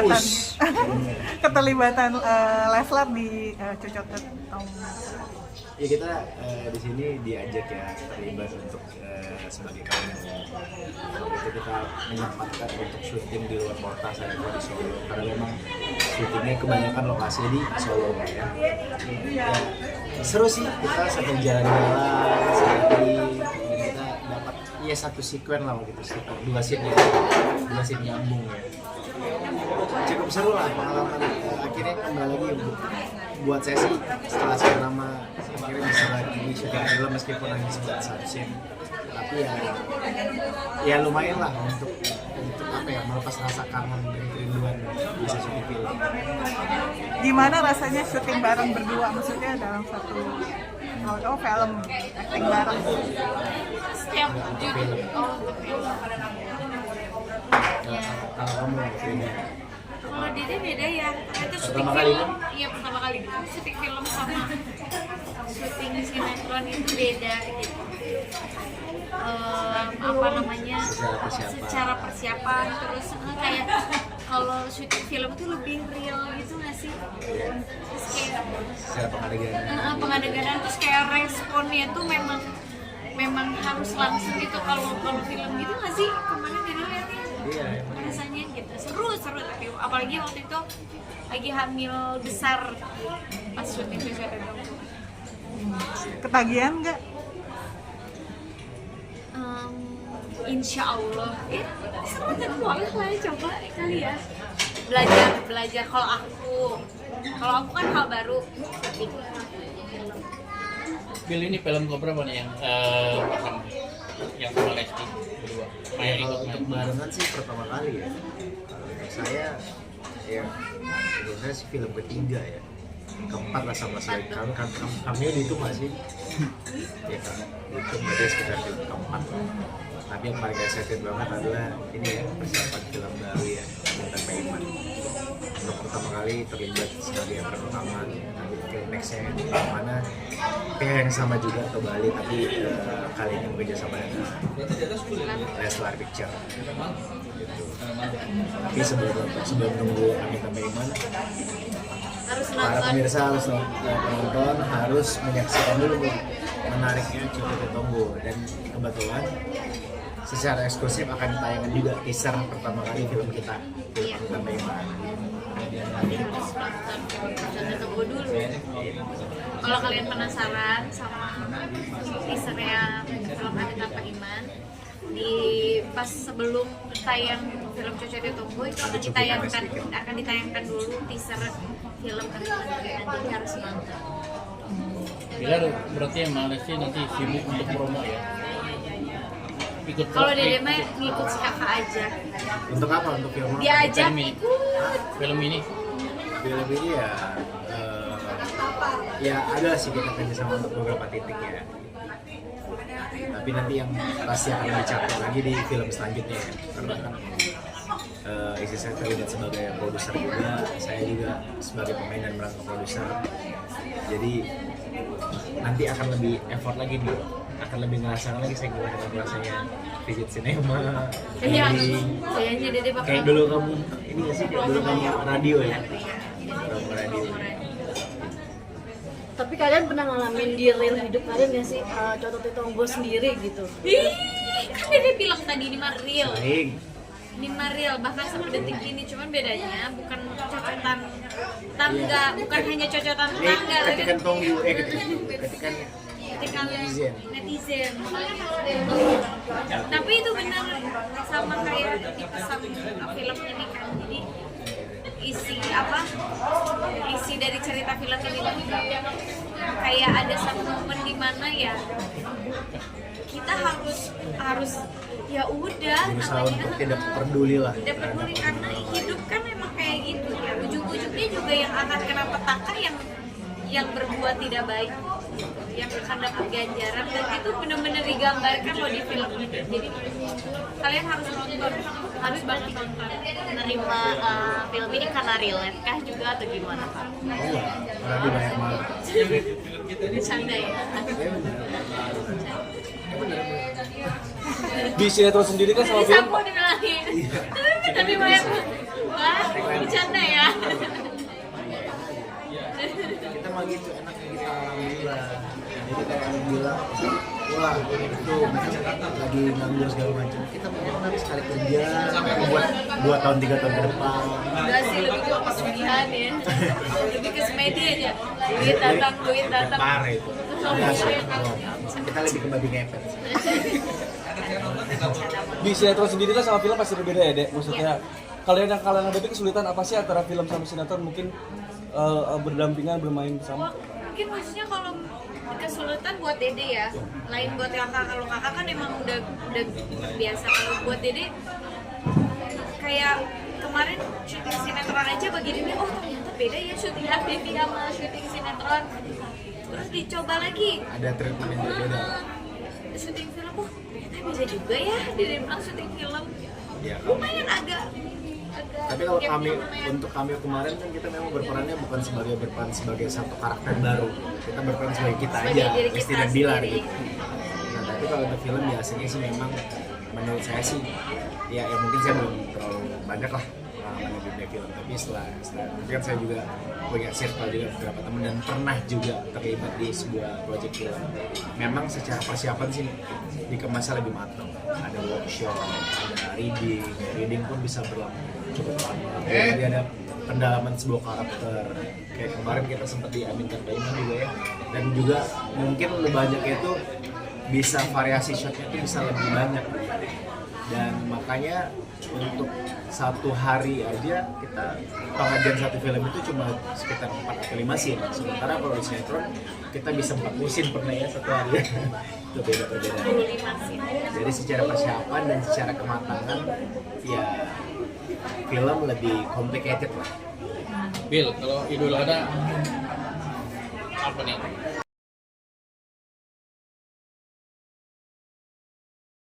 keterlibatan keterlibatan Leslar di Cocot Tonggua. Ya kita di sini diajak ya terlibat untuk sebagai kameramen. Waktu itu kita menyempatkan untuk syuting di luar kota, saya di Solo, karena memang syutingnya kebanyakan lokasi di Solo ya. Seru sih, kita sambil jalan-jalan sehari, kita dapat ya satu sekuen lah gitu, dua scene nyambung ya. Cukup seru lah pengalaman. Akhirnya kembali lagi buat saya sih setelah sekian lama akhirnya bisa lagi syuting film meskipun hanya sebatas satu scene, tapi ya lumayan lah untuk apa ya, melepas rasa kangen dan kerinduan bisa syuting film. Gimana rasanya syuting bareng berdua, maksudnya dalam satu film acting bareng? Setiap film. untuk film. Ya. Kalau kamu ini Kalau Dede beda ya, karena itu syuting Pertama kali film, kan? iya pertama kali syuting film sama syuting sinetron itu beda gitu. Apa namanya? Secara persiapan terus kayak kalau syuting film itu lebih real gitu nggak sih? Terus kayak secara pengadegan. pengadegan terus kayak responnya tuh memang harus langsung gitu. Kalau film gitu nggak sih, kemana Dede lihatnya? Iya, Rasanya gitu seru tapi apalagi waktu itu lagi hamil besar pas syuting itu. Ketagihan nggak? Insya Allah sama kan boleh lah coba kali ya belajar. Kalau aku kan hal baru syuting. Bill, ini film keberapa nih yang pertama yang sama Lesti berdua? Main kalau ikut main. untuk barengan sih pertama kali ya. Kalau untuk saya ya menurut saya sih film ketiga ya, keempat lah sama saya. Kami dihitung masih ya kan, itu berarti sekitar film keempat lah. Tapi yang paling excited banget adalah ini ya, persiapan film baru ya, Bintang Paiman. Untuk pertama kali terlibat sebagai yang pertama, nanti film nextnya yang mana pihak yang sama juga ke Bali, tapi kali ini bekerja sama dengan Leslar Picture gitu. Tapi sebelum nunggu Bintang Paiman, Harus para nonton. pemirsa harus nonton, harus menyaksikan dulu menariknya Cocot Tonggua. Dan kebetulan secara eksklusif akan ditayangkan juga teaser pertama kali film kita, film Bintang Paiman. Jangan tunggu dulu. Kalau kalian penasaran sama teasernya film Anita Paiman, di pas sebelum tayang film Cocot Tonggua itu akan ditayangkan dulu teaser film Anita Paiman, nanti harus nonton. Bila berarti yang Lesti nanti sibuk untuk promo ya? Ikut Kalau Dede mah ngikut si kakak aja, Untuk apa? Untuk film apa? diajak Film ini. ikut. Film ini Film ini ya ada sih kita kerja sama untuk beberapa titik ya. Tapi nanti yang pasti akan dicapai lagi di film selanjutnya ya. Karena kan istri saya terlibat sebagai produser juga, saya juga sebagai pemain dan merangkap produser. Jadi nanti akan lebih effort lagi nih, akan lebih ngerasain lagi saya gimana rasanya visit sinema. Iya, kayaknya Dede bakal Kayak dulu kamu ini nggak sih, kayak dulu kamu radio ya, promo radio. Tapi kalian pernah ngalamin di real hidup kalian nggak sih Cocot Tonggua sendiri gitu? Ih, kan Dede bilang tadi ini mah real. Sering. Ini mah real, bahkan sampai detik ini, cuman bedanya bukan cocotan tangga, bukan hanya cocotan tangga, Ketikan Tonggua, ketikan ketikan netizen. netizen. Tapi itu benar sama kayak di pesan film ini kan. Jadi isi dari cerita film ini tuh kayak ada satu momen di mana ya kita harus ya udah Berusaha namanya untuk tidak peduli lah. tidak peduli, karena hidup kan memang kayak gitu ya, ujung-ujungnya juga yang akan kena petaka yang berbuat tidak baik, yang akan dapat ganjaran, dan itu benar-benar digambarkan loh di film ini. Jadi kalian harus nonton, harus banget nonton. Menerima film ini karena relate kah juga atau gimana Pak? Iya, berarti banyak banget. Bercanda ya. Di sinetron sendiri kan sama film Disapu dibilangin. Tapi banyak bercanda ya. Kita mah gitu enaknya kita alhamdulillah. Jadi kayak yang bilang, wah itu lagi nganggur segala macam. Kita mau sekali kerja buat 2 tahun 3 tahun ke depan. Enggak sih, lebih ke pesugihan ya. Lebih ke semedi aja. Duit datang. Parah itu. Kita lebih ke babi ngepet. Di sinetron sendiri lah sama film pasti berbeda ya, Dek. Maksudnya kalian hadapi kesulitan apa sih antara film sama sinetron, mungkin berdampingan bermain bersama? Wah, mungkin maksudnya kalau kesulitan buat Dede ya, lain buat kakak. Kalau kakak kan emang udah biasa. Kalau buat Dede kayak kemarin syuting sinetron aja begini, oh ternyata beda ya syuting FTV sama syuting sinetron. Terus dicoba lagi Ada treatment yang berbeda. syuting film, oh ternyata beda juga ya dari bilang syuting film. Iya. Lumayan agak Tapi kalau gapnya kami lumayan. untuk kami kemarin kan kita memang berperannya bukan berperan sebagai satu karakter baru. Kita berperan sebagai kita Sebagai aja, diri Lesti kita dan Bilar sendiri. gitu. Nah tapi kalau untuk film biasanya sih memang menurut saya sih ya mungkin saya belum terlalu banyak lah pengalaman di dunia film. Tapi setelah tapi kan saya juga punya circle juga beberapa teman dan pernah juga terlibat di sebuah proyek film. Memang secara persiapan sih dikemasnya lebih matang. Ada workshop, ada reading pun bisa berlangsung cukup lama. Jadi ada pendalaman sebuah karakter. Kayak kemarin kita sempat diaminkan Daiman juga ya. Dan juga mungkin lebih banyak itu bisa variasi shotnya itu bisa lebih banyak. Dan makanya untuk satu hari aja kita pengajian satu film itu cuma sekitar 4 atau 5 scene. Sementara kalau di sinetron kita bisa 40 scene pernah ya satu hari. Itu beda perbedaan. 25 sih. Jadi secara persiapan dan secara kematangan ya film lebih complicated lah. Bill, kalau Idul Adha apa nih